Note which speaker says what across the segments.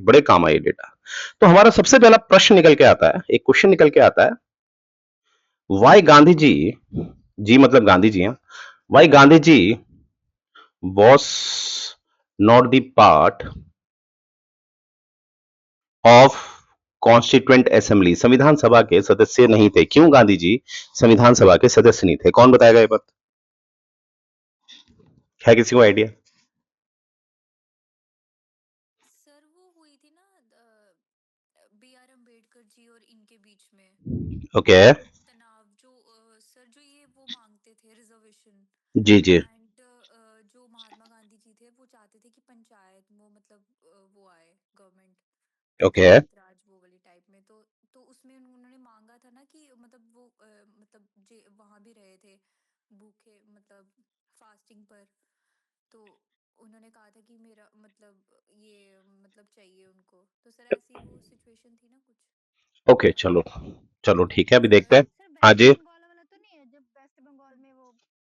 Speaker 1: बड़े काम आए डेटा। तो हमारा सबसे पहला प्रश्न निकल के आता है, एक क्वेश्चन निकल के आता है, वाई गांधी जी, जी मतलब गांधी जी हैं, why Gandhi ji was not the part of constituent assembly, संविधान सभा के सदस्य नहीं थे। क्यों गांधी जी संविधान सभा के सदस्य नहीं थे? कौन बताएगा ये बात? है किसी को आइडिया?
Speaker 2: सर वो हुई थी ना B.R. अम्बेडकर जी और इनके बीच में
Speaker 1: ओके।
Speaker 2: तनाव, जो सर जो ये वो मांगते थे रिजर्वेशन,
Speaker 1: जी जी।
Speaker 2: एंड जो महात्मा गांधी जी थे वो चाहते थे कि पंचायत वो मतलब वो आए गवर्नमेंट,
Speaker 1: ओके।
Speaker 2: पंचायत राज वो वाली टाइप में। तो उसमें उन्होंने मांगा था ना कि मतलब वो मतलब वहां भी रहे थे भूखे, मतलब फास्टिंग पर। तो उन्होंने कहा था कि मेरा मतलब ये मतलब चाहिए उनको। तो सर ऐसी वो सिचुएशन थी ना कुछ।
Speaker 1: ओके, चलो चलो ठीक है, अभी
Speaker 2: सर
Speaker 1: देखते हैं।
Speaker 3: सर
Speaker 1: हाँ
Speaker 3: वेस्ट
Speaker 1: जी।
Speaker 3: बंगाल वाला तो नहीं है जब वेस्ट बंगाल में वो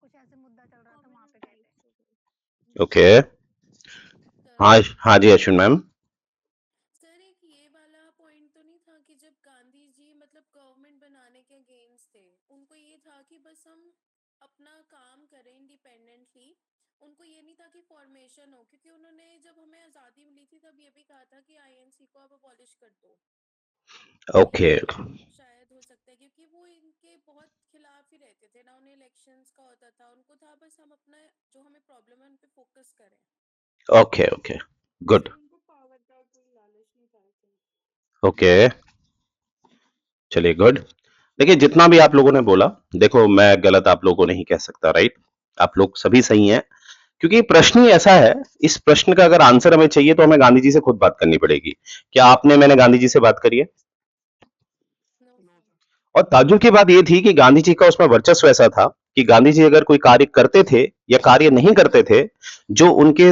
Speaker 3: कुछ ऐसे मुद्दा चल रहा था, वहां पे गए थे?
Speaker 1: ओके।
Speaker 2: सर
Speaker 1: हाँ हाँ जी अश्विन मैम।
Speaker 2: सर एक ये वाला पॉइंट तो नहीं था कि जब गांधी जी मतलब गवर्नमेंट बनाने के अगेंस्ट थे, उनको ये था कि बस हम अपना काम करें इंडिपेंडेंटली। उनको ये नहीं था कि फॉर्मेशन हो, क्योंकि उन्होंने जब हमें आज़ादी मिली थी तब ये भी कहा था कि आईएनसी को आप अबॉलिश कर दो। ये
Speaker 1: ओके।
Speaker 2: शायद हो सकता है क्योंकि वो इनके बहुत खिलाफ ही रहते थे ना, उन्हें इलेक्शंस का होता था, उनको था बस हम अपना जो हमें प्रॉब्लम है उन पे फोकस करें।
Speaker 1: Okay okay good.
Speaker 2: सर उनको पावर का कोई लालच नहीं था, I think।
Speaker 1: ओके चलिए गुड। देखिए जितना भी आप लोगों ने बोला, देखो मैं गलत आप लोगों को नहीं कह सकता, राइट? आप लोग सभी सही हैं, क्योंकि प्रश्न ही ऐसा है। इस प्रश्न का अगर आंसर हमें चाहिए तो हमें गांधी जी से खुद बात करनी पड़ेगी। क्या आपने मैंने गांधी जी से बात करी है?
Speaker 2: No sir.
Speaker 1: और ताज्जुब की बात यह थी कि गांधी जी का उसमें वर्चस्व ऐसा था कि गांधी जी अगर कोई कार्य करते थे या कार्य नहीं करते थे, जो उनके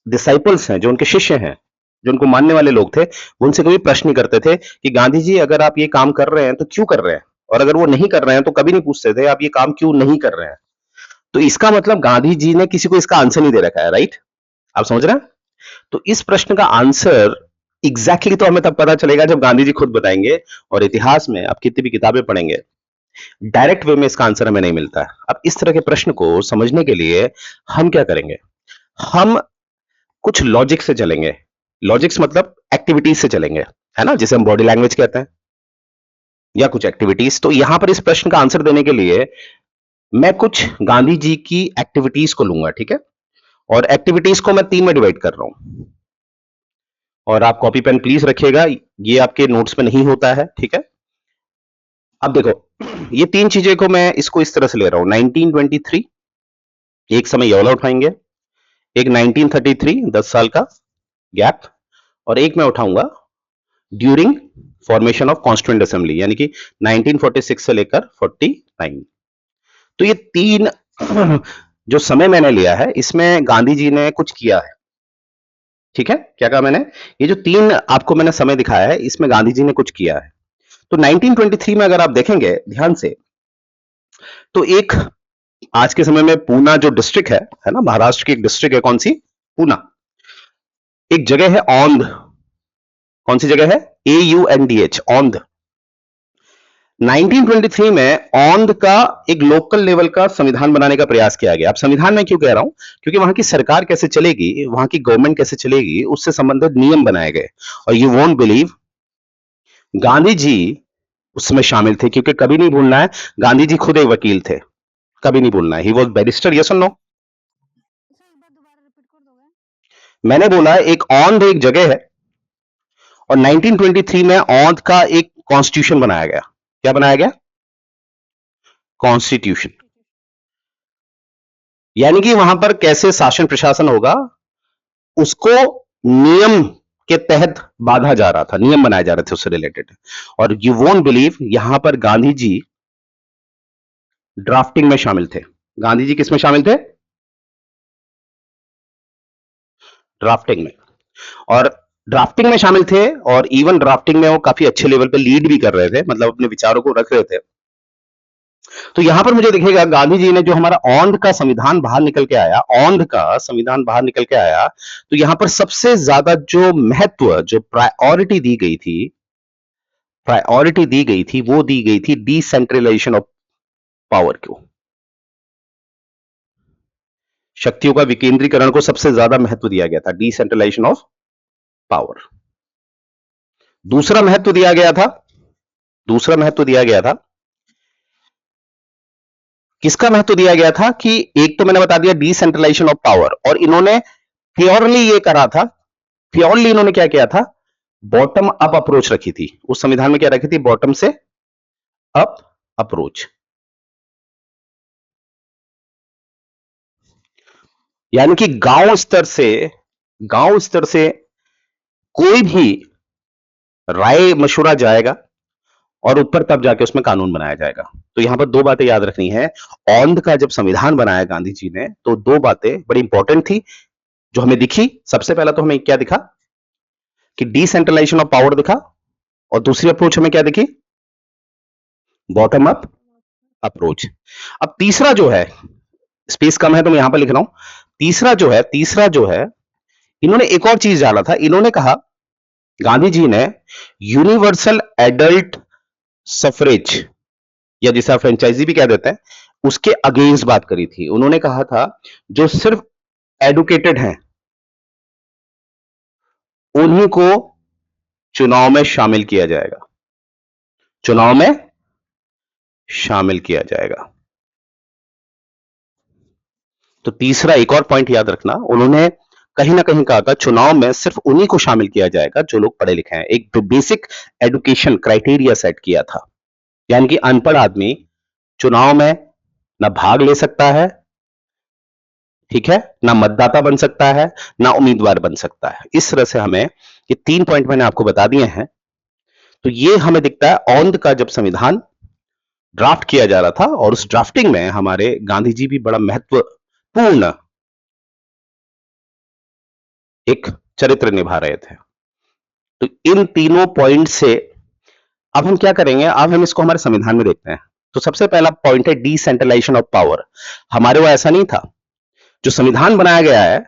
Speaker 1: डिसाइपल्स हैं, जो उनके शिष्य हैं, जो उनको मानने वाले लोग थे, वो उनसे कभी प्रश्न नहीं करते थे कि गांधी जी अगर आप ये काम कर रहे हैं तो क्यों कर रहे हैं, और अगर वो नहीं कर रहे हैं तो कभी नहीं पूछते थे आप ये काम क्यों नहीं कर रहे हैं। तो इसका मतलब गांधी जी ने किसी को इसका आंसर नहीं दे रखा है, राइट? आप समझ रहे हैं? तो इस प्रश्न का आंसर एग्जैक्टली तो हमें तब पता चलेगा जब गांधी जी खुद बताएंगे। और इतिहास में आप कितनी भी किताबें पढ़ेंगे, डायरेक्ट वे में इसका आंसर हमें नहीं मिलता है। अब इस तरह के प्रश्न को समझने के लिए हम क्या करेंगे? हम कुछ लॉजिक से चलेंगे। लॉजिक्स मतलब एक्टिविटीज से चलेंगे, है ना, जिसे हम बॉडी लैंग्वेज कहते हैं, या कुछ एक्टिविटीज। तो यहां पर इस प्रश्न का आंसर देने के लिए मैं कुछ गांधी जी की एक्टिविटीज को लूंगा, ठीक है? और एक्टिविटीज को मैं तीन में डिवाइड कर रहा हूं, और आप कॉपी पेन प्लीज रखिएगा, ये आपके नोट्स में नहीं होता है, ठीक है? अब देखो, ये तीन चीजें को मैं इसको इस तरह से ले रहा हूं। 1923, एक समय ये वाला उठाएंगे, एक 1933 10 साल का गैप, और एक मैं उठाऊंगा during formation of constituent assembly, यानी कि 1946 से लेकर 49। तो ये तीन जो समय मैंने लिया है, इसमें गांधी जी ने कुछ किया है, ठीक है? क्या कहा मैंने? ये जो तीन आपको मैंने समय दिखाया है, इसमें गांधी जी ने कुछ किया है। तो 1923 में अगर आप देखेंगे ध्यान से, तो एक आज के समय में पूना जो डिस्ट्रिक्ट है ना, महाराष्ट्र की एक डिस्ट्रिक्ट है, कौन सी? पूना। एक जगह है औंध। कौन सी जगह है? AUNDH, औंध। 1923 में औंध का एक लोकल लेवल का संविधान बनाने का प्रयास किया गया। अब संविधान में क्यों कह रहा हूं? क्योंकि वहां की सरकार कैसे चलेगी, वहां की गवर्नमेंट कैसे चलेगी, उससे संबंधित नियम बनाए गए। और you won't believe, Gandhi ji उसमें शामिल थे, क्योंकि कभी नहीं भूलना है, गांधी जी खुद एक वकील थे। कभी नहीं भूलना है, ही वॉज बैरिस्टर, यस और नो?
Speaker 3: सर एक बार दोबारा रिपीट कर दोगे?
Speaker 1: मैंने बोला एक औंध एक जगह है, और 1923 में औंध का एक कॉन्स्टिट्यूशन बनाया गया। क्या बनाया गया? कॉन्स्टिट्यूशन।
Speaker 3: कॉन्स्टिट्यूशन।
Speaker 1: यानी कि वहां पर कैसे शासन प्रशासन होगा, उसको नियम के तहत बांधा जा रहा था, नियम बनाए जा रहे थे उससे रिलेटेड। और यू वोंट बिलीव, यहां पर गांधी जी ड्राफ्टिंग में शामिल थे। गांधी जी किस में शामिल थे? ड्राफ्टिंग में। और ड्राफ्टिंग में शामिल थे, और इवन ड्राफ्टिंग में वो काफी अच्छे लेवल पे लीड भी कर रहे थे, मतलब अपने विचारों को रख रहे थे। तो यहां पर मुझे दिखेगा गांधी जी ने जो हमारा औंध का संविधान बाहर निकल के आया, औंध का संविधान बाहर निकल के आया, तो यहां पर सबसे ज्यादा जो महत्व, जो प्रायोरिटी दी गई थी, वो दी गई थी डिसेंट्रलाइजेशन ऑफ पावर को। शक्तियों का विकेंद्रीकरण को सबसे ज्यादा महत्व दिया गया था, डिसेंट्रलाइजेशन ऑफ पावर। दूसरा महत्व दिया गया था, किसका महत्व दिया गया था कि एक तो मैंने बता दिया डिसेंट्रलाइजेशन ऑफ पावर, और इन्होंने प्योरली ये करा था, प्योरली इन्होंने क्या किया था, बॉटम अप अप्रोच रखी थी। उस संविधान में क्या रखी थी, बॉटम से अप अप्रोच। यानी कि गांव स्तर से कोई भी राय मशुरा जाएगा और ऊपर तब जाके उसमें कानून बनाया जाएगा। तो यहां पर दो बातें याद रखनी है। औंध का जब संविधान बनाया गांधी जी ने, तो दो बातें बड़ी इंपॉर्टेंट थी जो हमें दिखी। सबसे पहला तो हमें क्या दिखा कि डिसेंट्रलाइजेशन ऑफ पावर दिखा, और दूसरी अप्रोच हमें क्या दिखी, बॉटम अप अप्रोच। अब तीसरा जो है, स्पेस कम है तो मैं यहां पर लिख रहा हूं, तीसरा जो है इन्होंने एक और चीज डाला था। इन्होंने कहा, गांधी जी ने यूनिवर्सल एडल्ट सफरेज, या जिसे आप फ्रेंचाइजी भी कह देते हैं, उसके अगेंस्ट बात करी थी। उन्होंने कहा था जो सिर्फ एडुकेटेड हैं उन्हीं को चुनाव में शामिल किया जाएगा, तो तीसरा एक और पॉइंट याद रखना, उन्होंने कहीं ना कहीं कहा था चुनाव में सिर्फ उन्हीं को शामिल किया जाएगा जो लोग पढ़े लिखे हैं। एक बेसिक एजुकेशन क्राइटेरिया सेट किया था, यानी कि अनपढ़ आदमी चुनाव में ना भाग ले सकता है, ठीक है, ना मतदाता बन सकता है, ना उम्मीदवार बन सकता है। इस तरह से हमें ये 3 पॉइंट मैंने आपको बता दिए हैं। तो ये हमें दिखता है औंध का जब संविधान ड्राफ्ट किया जा रहा था, और उस ड्राफ्टिंग में हमारे गांधी जी भी बड़ा महत्वपूर्ण एक चरित्र निभा रहे थे। तो इन तीनों पॉइंट से अब हम क्या करेंगे, अब हम इसको हमारे संविधान में देखते हैं। तो सबसे पहला पॉइंट है डिसेंट्रलाइजेशन ऑफ पावर। हमारे वो ऐसा नहीं था, जो संविधान बनाया गया है,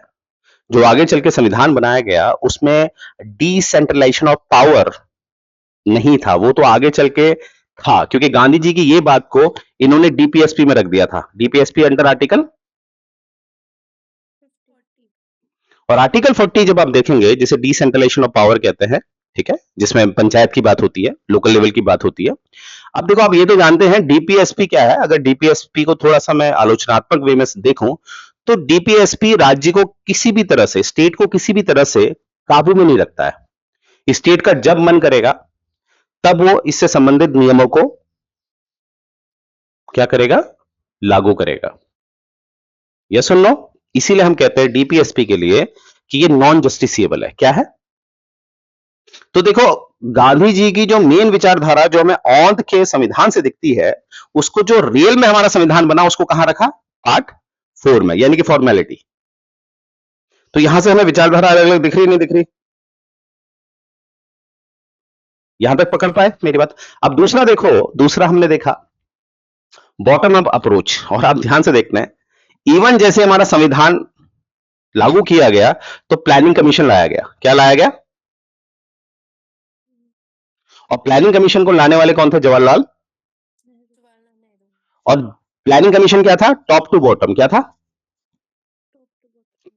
Speaker 1: जो आगे चल के संविधान बनाया गया, उसमें डिसेंट्रलाइजेशन ऑफ पावर नहीं था। वो तो आगे चल के था, क्योंकि गांधी जी की ये बात को इन्होंने डीपीएसपी में रख दिया था। DPSP under article,
Speaker 2: 40।
Speaker 1: और आर्टिकल 40 जब आप देखेंगे, जिसे डिसेंट्रलाइजेशन ऑफ पावर कहते हैं, ठीक है, जिसमें पंचायत की बात होती है, लोकल लेवल की बात होती है। अब देखो, आप ये तो जानते हैं डीपीएसपी क्या है। अगर डीपीएसपी को थोड़ा सा मैं आलोचनात्मक वे में देखूं, तो डीपीएसपी राज्य को किसी भी तरह से, स्टेट को किसी भी तरह से काबू में नहीं रखता है। स्टेट का जब मन करेगा तब वो इससे संबंधित नियमों को क्या करेगा, लागू करेगा। यस सुन लो, इसीलिए हम कहते हैं डीपीएसपी के लिए कि ये नॉन जस्टिसिएबल है। क्या है, तो देखो, गांधी जी की जो मेन विचारधारा जो हमें औंध के संविधान से दिखती है, उसको जो रियल में हमारा संविधान बना, उसको कहां रखा, पार्ट 4 में, यानी कि फॉर्मेलिटी। तो यहां से हमें विचारधारा अलग अलग दिख रही, नहीं दिख रही? यहां तक पकड़ पाए मेरी बात? अब दूसरा देखो, दूसरा हमने देखा बॉटम अप अप्रोच। और आप ध्यान से देखना है, इवन जैसे हमारा संविधान लागू किया गया तो प्लानिंग कमीशन लाया गया। क्या लाया गया? और प्लानिंग कमीशन को लाने वाले कौन थे? जवाहरलाल।
Speaker 2: जवाहरलाल नेहरू।
Speaker 1: और प्लानिंग कमीशन क्या था? Top to bottom. क्या था?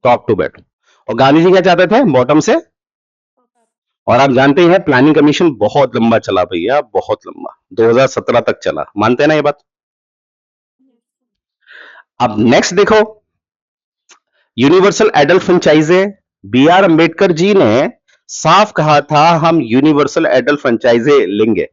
Speaker 1: Top to bottom. और गांधी जी क्या चाहते थे? बॉटम से। और आप जानते हैं प्लानिंग कमीशन बहुत लंबा चला भैया, बहुत लंबा, 2017 तक चला। मानते हैं ना ये बात? अब नेक्स्ट देखो, universal adult franchise. B R Ambedkar ji ने साफ कहा था हम यूनिवर्सल एडल्ट फ्रेंचाइजे लेंगे।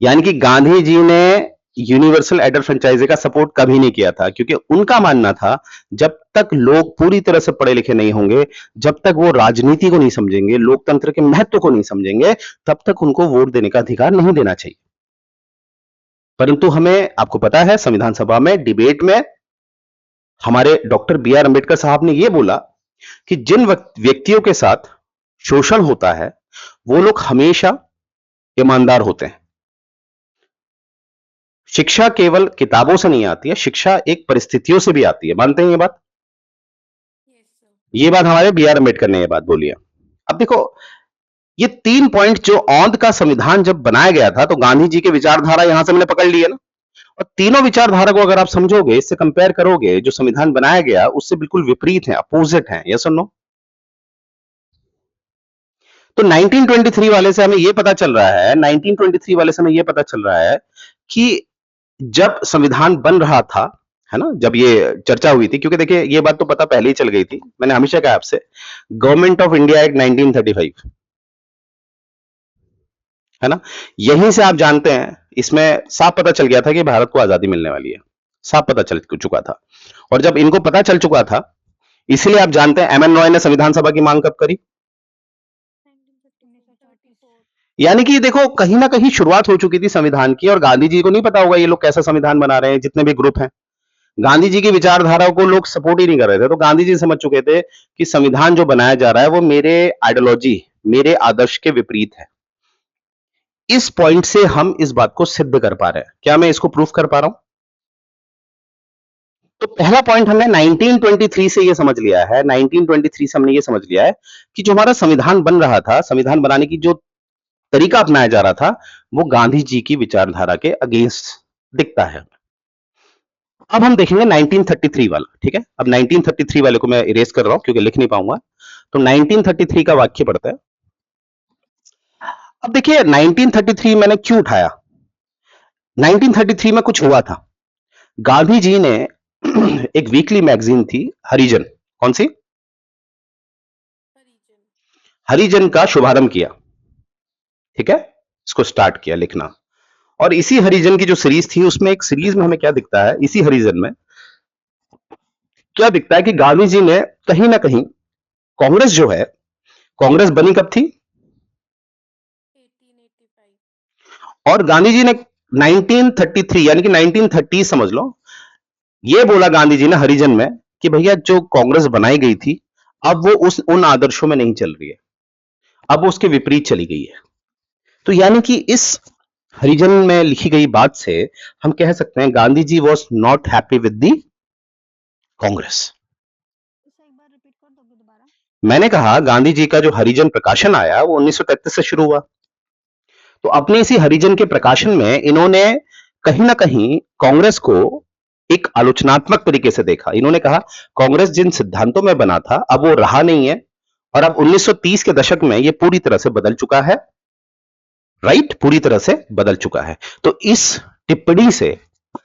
Speaker 1: यानी कि गांधी जी ने यूनिवर्सल एडल्ट फ्रेंचाइजे का सपोर्ट कभी नहीं किया था, क्योंकि उनका मानना था जब तक लोग पूरी तरह से पढ़े लिखे नहीं होंगे, जब तक वो राजनीति को नहीं समझेंगे, लोकतंत्र के महत्व को नहीं समझेंगे, तब तक उनको वोट देने का अधिकार नहीं देना चाहिए। परंतु हमें, आपको पता है, संविधान सभा में डिबेट में हमारे डॉक्टर बी आर अंबेडकर साहब ने यह बोला कि जिन व्यक्तियों के साथ शोषण होता है वो लोग हमेशा ईमानदार होते हैं। शिक्षा केवल किताबों से नहीं आती है, शिक्षा एक परिस्थितियों से भी आती है। मानते हैं ये बात?
Speaker 2: Yes sir.
Speaker 1: ये बात हमारे बी आर अम्बेडकर ने ये बात बोली है। अब देखो, ये 3 पॉइंट जो औंध का संविधान जब बनाया गया था तो गांधी जी के विचारधारा यहां से मैंने पकड़ ली है ना। और तीनों विचारधारा को अगर आप समझोगे, इससे कंपेयर करोगे, जो संविधान बनाया गया उससे बिल्कुल विपरीत है, अपोजिट है। यस और नो? तो 1923 वाले से हमें यह पता चल रहा है, 1923 वाले से हमें यह पता चल रहा है कि जब संविधान बन रहा था, है ना, जब ये चर्चा हुई थी, क्योंकि देखिए ये बात तो पता पहले ही चल गई थी, मैंने हमेशा कहा आपसे, गवर्नमेंट ऑफ इंडिया एक्ट 1935, है ना, यहीं से आप जानते हैं, इसमें साफ पता चल गया था कि भारत को आजादी मिलने वाली है, साफ पता चल चुका था। और जब इनको पता चल चुका था, इसीलिए आप जानते हैं एम एन रॉय ने संविधान सभा की मांग कब करी?
Speaker 3: 1934
Speaker 1: यानी कि देखो, कहीं ना कहीं शुरुआत हो चुकी थी संविधान की, और गांधी जी को नहीं पता होगा ये लोग कैसा संविधान बना रहे हैं, जितने भी ग्रुप हैं। गांधी जी की विचारधाराओं को लोग सपोर्ट ही नहीं कर रहे थे, तो गांधी जी समझ चुके थे कि संविधान जो बनाया जा रहा है वो मेरे आइडियोलॉजी, मेरे आदर्श के विपरीत है। इस पॉइंट से हम इस बात को सिद्ध कर पा रहे हैं। क्या मैं इसको प्रूफ कर पा रहा हूं? तो पहला पॉइंट हमने 1923 से ये समझ लिया है, 1923 से हमने ये समझ लिया है कि जो हमारा संविधान बन रहा था, संविधान बनाने की जो तरीका अपनाया जा रहा था, वो गांधी जी की विचारधारा के अगेंस्ट दिखता है। अब हम देखेंगे 1933 वाला, ठीक है। अब 1933 वाले को मैं इरेज कर रहा हूं क्योंकि लिख नहीं पाऊंगा, तो 1933 का वाक्य पढ़ते हैं। अब देखिए 1933 मैंने क्यों उठाया, 1933 में कुछ हुआ था। गांधी जी ने एक वीकली मैगजीन थी हरिजन, कौन सी?
Speaker 2: हरिजन।
Speaker 1: हरिजन का शुभारंभ किया, ठीक है, इसको स्टार्ट किया लिखना। और इसी हरिजन की जो सीरीज थी, उसमें एक सीरीज में हमें क्या दिखता है, इसी हरिजन में क्या दिखता है कि गांधी जी ने कहीं ना कहीं कांग्रेस जो है, कांग्रेस बनी कब थी?
Speaker 2: 1885।
Speaker 1: और गांधी जी ने 1933 यानी कि 1930 समझ लो, ये बोला गांधी जी ने हरिजन में कि भैया जो कांग्रेस बनाई गई थी, अब वो उन आदर्शों में नहीं चल रही है, अब वो उसके विपरीत चली गई है। तो यानी कि इस हरिजन में लिखी गई बात से हम कह सकते हैं Gandhi ji was not happy with the Congress.
Speaker 3: इसे एक बार रिपीट कर दोगे दोबारा?
Speaker 1: मैंने कहा गांधी जी का जो हरिजन प्रकाशन आया वो 1933 से शुरू हुआ। तो अपने इसी हरिजन के प्रकाशन में इन्होंने कहीं ना कहीं कांग्रेस को एक आलोचनात्मक तरीके से देखा। इन्होंने कहा कांग्रेस जिन सिद्धांतों में बना था अब वो रहा नहीं है, और अब 1930 के दशक में ये पूरी तरह से बदल चुका है, राइट, पूरी तरह से बदल चुका है। तो इस टिप्पणी से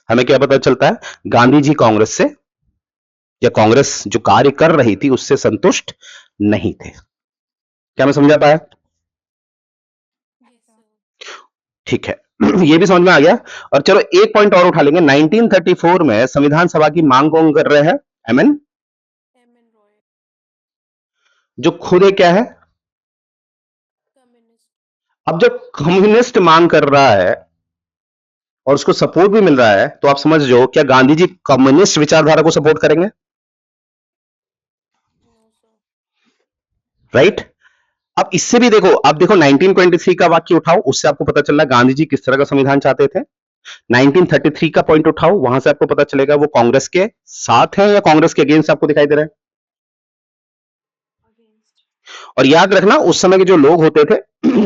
Speaker 1: हमें क्या पता चलता है, गांधी जी कांग्रेस से या कांग्रेस जो कार्य कर रही थी उससे संतुष्ट नहीं थे। क्या मैं समझा पाया?
Speaker 2: Yes sir.
Speaker 1: ठीक है, ये भी समझ में आ गया। और चलो एक पॉइंट और उठा लेंगे, 1934 में संविधान सभा की मांग कौन कर रहे हैं? MN,
Speaker 2: MN. रॉय।
Speaker 1: जो खुद है क्या है?
Speaker 2: कम्युनिस्ट।
Speaker 1: अब जब कम्युनिस्ट मांग कर रहा है और उसको सपोर्ट भी मिल रहा है, तो आप समझ जाओ क्या गांधी जी कम्युनिस्ट विचारधारा को सपोर्ट करेंगे?
Speaker 2: No sir.
Speaker 1: राइट। अब इससे भी देखो, अब देखो 1923 का वाक्य उठाओ, उससे आपको पता चल रहा है गांधी जी किस तरह का संविधान चाहते थे। 1933 का पॉइंट उठाओ, वहां से आपको पता चलेगा वो कांग्रेस के साथ है या कांग्रेस के अगेंस्ट आपको दिखाई दे रहा है।
Speaker 2: अगेंस्ट।
Speaker 1: और याद रखना उस समय के जो लोग होते थे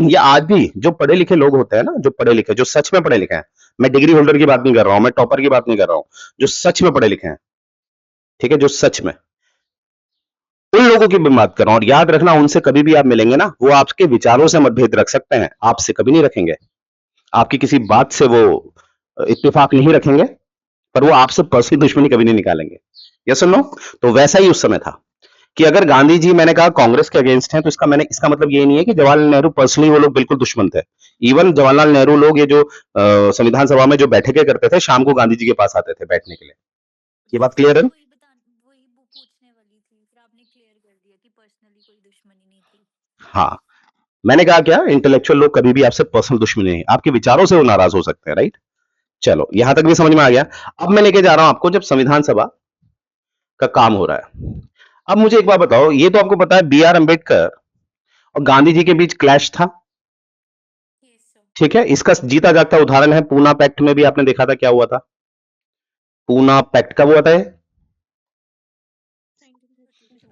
Speaker 1: या आज भी जो पढ़े लिखे लोग होते हैं ना, जो पढ़े लिखे, जो सच में पढ़े लिखे हैं, मैं डिग्री होल्डर की बात नहीं कर रहा हूं, मैं टॉपर की बात नहीं कर रहा हूं, जो सच में पढ़े लिखे हैं, ठीक है, जो सच में, उन लोगों की मैं बात कर रहा हूं। और याद रखना उनसे कभी भी आप मिलेंगे ना, वो आपके विचारों से मतभेद रख सकते हैं, आपसे कभी नहीं रखेंगे, आपकी किसी बात से वो इत्तेफाक नहीं रखेंगे, पर वो आपसे पर्सनल दुश्मनी कभी नहीं निकालेंगे। यस और नो? तो वैसा ही उस समय था कि अगर गांधी जी, मैंने कहा कांग्रेस के अगेंस्ट हैं, तो इसका मतलब ये नहीं है कि जवाहरलाल नेहरू पर्सनली वो लोग बिल्कुल दुश्मन थे। इवन जवाहरलाल नेहरू लोग ये जो संविधान सभा में जो बैठकें करते थे, शाम को गांधी जी के पास आते थे बैठने के लिए। ये बात क्लियर है?
Speaker 4: वही वो पूछने वाली थी, फिर आपने क्लियर कर दिया कि पर्सनली कोई दुश्मनी नहीं थी।
Speaker 1: हाँ, मैंने कहा क्या, इंटेलेक्चुअल लोग कभी भी आपसे पर्सनल दुश्मनी नहीं, आपके विचारों से वो नाराज हो सकते हैं, राइट। चलो यहां तक भी समझ में आ गया। अब मैं लेके जा रहा हूं आपको जब संविधान सभा का काम हो रहा है। अब मुझे एक बात बताओ, ये तो आपको पता है बी आर अम्बेडकर और गांधी जी के बीच क्लैश था,
Speaker 2: यस सर।
Speaker 1: ठीक है, इसका जीता जागता उदाहरण है पूना पैक्ट में भी आपने देखा था क्या हुआ था। पूना पैक्ट कब हुआ था ये?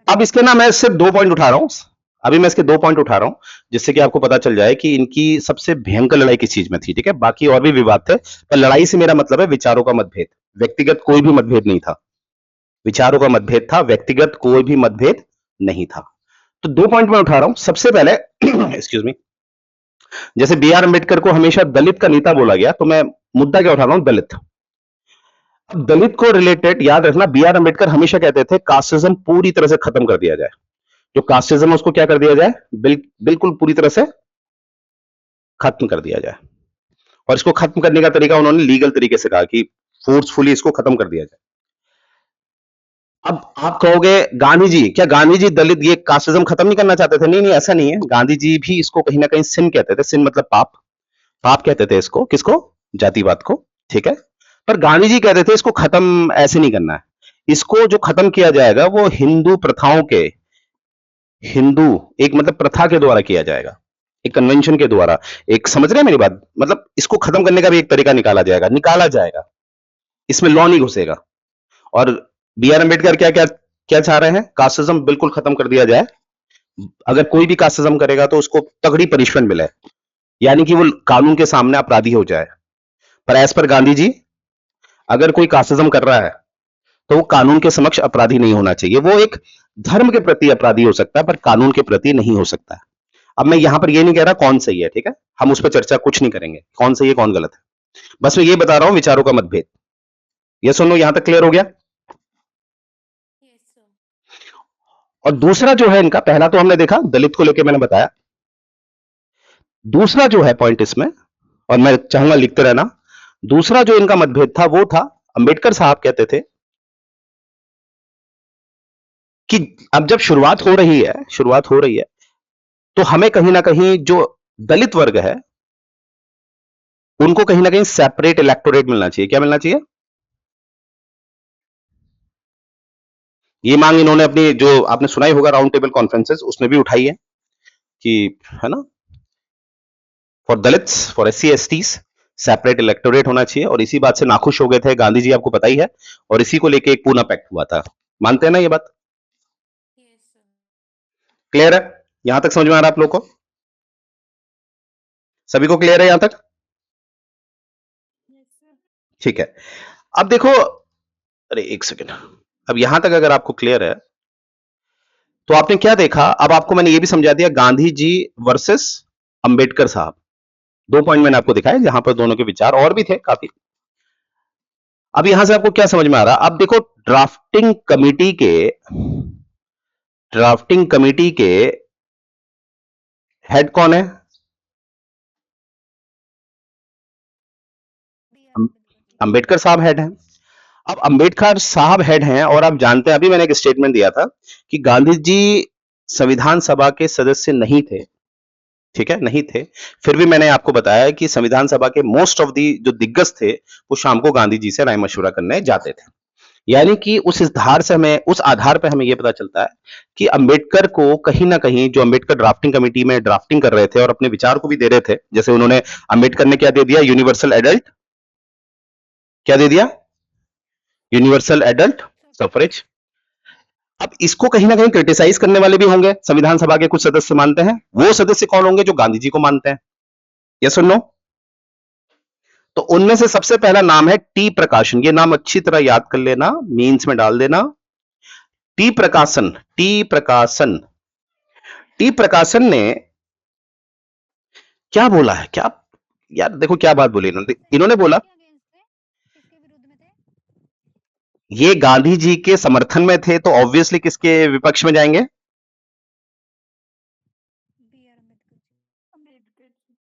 Speaker 1: अब इसके ना मैं सिर्फ 2 पॉइंट उठा रहा हूं, अभी मैं इसके 2 पॉइंट उठा रहा हूं जिससे कि आपको पता चल जाए कि इनकी सबसे भयंकर लड़ाई किस चीज में थी। ठीक है, बाकी और भी विवाद थे, पर लड़ाई से मेरा मतलब है विचारों का मतभेद, व्यक्तिगत कोई भी मतभेद नहीं था। विचारों का मतभेद था, व्यक्तिगत कोई भी मतभेद नहीं था। तो 2 पॉइंट मैं उठा रहा हूं। सबसे पहले एक्सक्यूज मी, जैसे बी आर अम्बेडकर को हमेशा दलित का नेता बोला गया, तो मैं मुद्दा क्या उठा रहा हूं, दलित। अब दलित को रिलेटेड याद रखना, बी आर अम्बेडकर हमेशा कहते थे कास्टिज्म पूरी तरह से खत्म कर दिया जाए। जो कास्टिज्म है उसको क्या कर दिया जाए, बिल्कुल पूरी तरह से खत्म कर दिया जाए। और इसको खत्म करने का तरीका उन्होंने लीगल तरीके से कहा कि फोर्सफुली इसको खत्म कर दिया जाए। अब आप कहोगे गांधी जी, क्या गांधी जी दलित ये कास्टिज्म खत्म नहीं करना चाहते थे? नहीं नहीं, ऐसा नहीं है। गांधी जी भी इसको कहीं ना कहीं सिन कहते थे, सिन मतलब पाप, पाप कहते थे इसको, किसको, जातिवाद को। ठीक है, पर गांधी जी कहते थे इसको खत्म ऐसे नहीं करना है, इसको जो खत्म किया जाएगा वो हिंदू प्रथाओं के, हिंदू एक मतलब प्रथा के द्वारा किया जाएगा, एक कन्वेंशन के द्वारा। एक समझ रहे हैं मेरी बात, मतलब इसको खत्म करने का भी एक तरीका निकाला जाएगा, निकाला जाएगा, इसमें लॉ नहीं घुसेगा। और बी आर अम्बेडकर क्या क्या क्या चाह रहे हैं, कास्टिज्म बिल्कुल खत्म कर दिया जाए। अगर कोई भी कास्टिज्म करेगा तो उसको तगड़ी पनिशमेंट मिले, यानी कि वो कानून के सामने अपराधी हो जाए। पर एज पर गांधी जी, अगर कोई कास्टिज्म कर रहा है तो वो कानून के समक्ष अपराधी नहीं होना चाहिए। वो एक धर्म के प्रति अपराधी हो सकता है पर कानून के प्रति नहीं हो सकता है। अब मैं यहां पर ये नहीं कह रहा कौन सही है, ठीक है, हम उस पर चर्चा कुछ नहीं करेंगे, कौन सही है कौन गलत है, बस मैं ये बता रहा हूं विचारों का मतभेद। ये सुनो, यहां तक क्लियर हो गया।
Speaker 2: Yes sir.
Speaker 1: और दूसरा जो है इनका, पहला तो हमने देखा दलित को लेकर मैंने बताया, दूसरा जो है पॉइंट इसमें, और मैं चाहूंगा लिखते रहना, दूसरा जो इनका मतभेद था वो था, अंबेडकर साहब कहते थे कि अब जब शुरुआत हो रही है तो हमें कहीं ना कहीं जो दलित वर्ग है उनको कहीं ना कहीं सेपरेट इलेक्टोरेट मिलना चाहिए। क्या मिलना चाहिए? ये मांग इन्होंने अपनी, जो आपने सुना ही होगा राउंड टेबल कॉन्फ्रेंसेस, उसमें भी उठाई है कि, है ना, for Dalits, for SC STs separate electorate होना चाहिए। और इसी बात से नाखुश हो गए थे गांधी जी, आपको पता ही है, और इसी को लेके एक पूना पैक्ट हुआ था। मानते हैं ना ये बात?
Speaker 2: Yes sir.
Speaker 1: क्लियर है? यहां तक समझ में आ रहा है आप लोग को? सभी को क्लियर है यहां तक?
Speaker 2: Yes sir.
Speaker 1: ठीक है, अब देखो, अरे एक सेकेंड, अब यहां तक अगर आपको क्लियर है तो आपने क्या देखा, अब आपको मैंने ये भी समझा दिया गांधी जी वर्सेस अंबेडकर साहब। 2 पॉइंट मैंने आपको दिखाया जहां पर दोनों के विचार और भी थे काफी। अब यहां से आपको क्या समझ में आ रहा? अब देखो, ड्राफ्टिंग कमिटी के हेड कौन है?
Speaker 3: B are Ambedkar ji.
Speaker 1: अंबेडकर साहब हेड हैं। अब अंबेडकर साहब हेड हैं, और आप जानते हैं अभी मैंने एक स्टेटमेंट दिया था कि गांधी जी संविधान सभा के सदस्य नहीं थे। ठीक है, नहीं थे, फिर भी मैंने आपको बताया कि संविधान सभा के मोस्ट ऑफ दी जो दिग्गज थे वो शाम को गांधी जी से राय मशवरा करने जाते थे। यानी कि उस आधार पे हमें यह पता चलता है कि अंबेडकर को कहीं ना कहीं, जो अंबेडकर ड्राफ्टिंग कमेटी में ड्राफ्टिंग कर रहे थे और अपने विचार को भी दे रहे थे, जैसे उन्होंने, अंबेडकर ने क्या दे दिया, यूनिवर्सल एडल्ट, क्या दे दिया, यूनिवर्सल एडल्ट सफरेज। अब इसको कहीं ना कहीं क्रिटिसाइज करने वाले भी होंगे, संविधान सभा के कुछ सदस्य मानते हैं। वो सदस्य कौन होंगे? जो गांधी जी को मानते हैं। यस और नो? तो उनमें से सबसे पहला नाम है टी प्रकाशन। ये नाम अच्छी तरह याद कर लेना, मीन्स में डाल देना, टी प्रकाशन। टी प्रकाशन ने क्या बोला है, क्या, यार देखो क्या बात बोली इन्होंने, इन्होंने बोला
Speaker 3: किसके अगेंस्ट थे, किसके विरुद्ध में थे?
Speaker 1: ये गांधी जी के समर्थन में थे, तो ऑब्वियसली किसके विपक्ष में जाएंगे?
Speaker 3: B are Ambedkar ji.
Speaker 4: अम्बेडकर जी।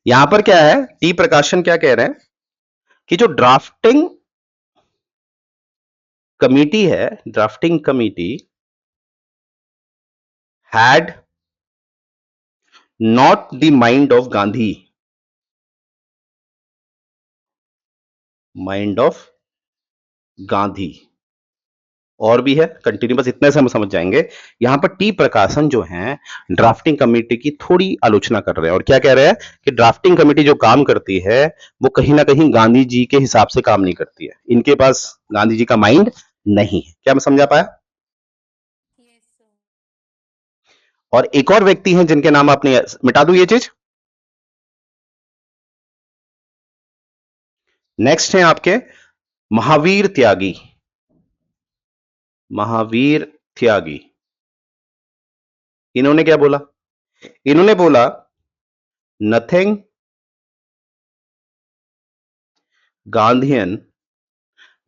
Speaker 1: यहां पर क्या है, टी प्रकाशन क्या कह रहे हैं कि जो drafting committee had not the mind of Gandhi, और भी है, कंटिन्यू, बस इतने से हम समझ जाएंगे। यहां पर टी प्रकाशन जो है ड्राफ्टिंग कमेटी की थोड़ी आलोचना कर रहे हैं और क्या कह रहे हैं कि ड्राफ्टिंग कमेटी जो काम करती है वो कहीं ना कहीं गांधी जी के हिसाब से काम नहीं करती है, इनके पास गांधी जी का माइंड नहीं है। क्या मैं समझा पाया?
Speaker 2: Yes sir.
Speaker 1: और एक और व्यक्ति हैं जिनके नाम आपने, मिटा दूं ये चीज। नेक्स्ट है आपके महावीर त्यागी। महावीर त्यागी, इन्होंने क्या बोला? इन्होंने बोला nothing Gandhian,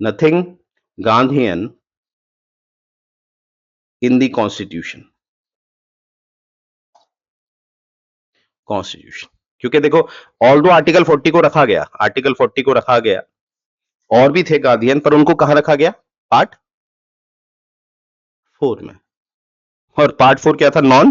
Speaker 1: nothing Gandhian in the constitution. Constitution, क्योंकि देखो ऑल दो आर्टिकल 40 को रखा गया, आर्टिकल 40 को रखा गया, और भी थे गांधीयन, पर उनको कहां रखा गया? पार्ट 4 में। और पार्ट 4 क्या था? नॉन